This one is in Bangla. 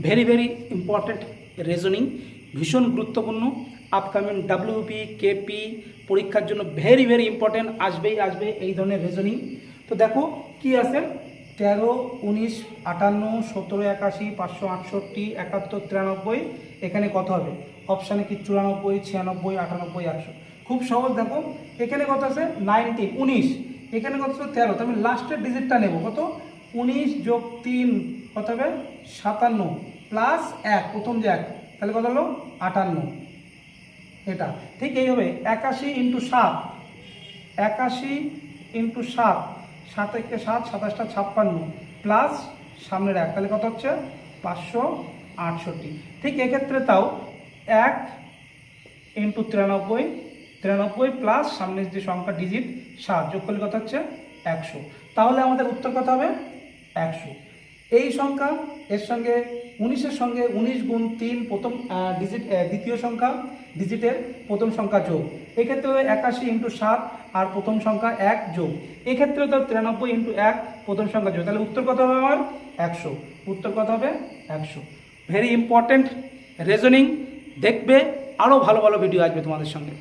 ভেরি ভেরি ইম্পর্ট্যান্ট রিজনিং, ভীষণ গুরুত্বপূর্ণ। আপকামিং ডাব্লিউপি কেপি পরীক্ষার জন্য ভেরি ভেরি ইম্পর্ট্যান্ট, আসবে এই ধরনের রিজনিং। তো দেখো কি আছে, 13, 19, 58, 17, 81, 568, 71, 93, এখানে কত হবে? অপশানে কি 94, 96, 98, 100। খুব সহজ। দেখো এখানে কত আছে 19, 19, এখানে কত আছে 13, তো আমি লাস্টের ডিজিটটা নেব। কত? 19 যোগ 3 কত হবে? 57 প্লাস 1, প্রথম যে 1, তাহলে কত হলো? 58। এটা ঠিক এইভাবে 81 ইন্টু 7, 81 ইন্টু 7, 7 একে 7, 27টা 56 প্লাস সামনের 1, তাহলে কত হচ্ছে? 568। ঠিক এক্ষেত্রে তাও 1 ইন্টু 93, 93 প্লাস সামনের যে সংখ্যা ডিজিট 7 যোগ করলে কত হচ্ছে? 100। তাহলে আমাদের উত্তর কত হবে? 100। এই সংখ্যা এর সঙ্গে 19-এর সঙ্গে 19 গুণ 3 প্রথম ডিজিট, দ্বিতীয় সংখ্যা ডিজিটের প্রথম সংখ্যা যোগ, এক্ষেত্রে 81 ইন্টু 7 আর প্রথম সংখ্যা 1 যোগ, এক্ষেত্রে তো 93 ইন্টু 1 প্রথম সংখ্যা যোগ, তাহলে উত্তর কত হবে আমার? 100। উত্তর কত হবে? 100। ভেরি ইম্পর্ট্যান্ট রিজনিং, দেখবে আরও ভালো ভালো ভিডিও আসবে তোমাদের সঙ্গে।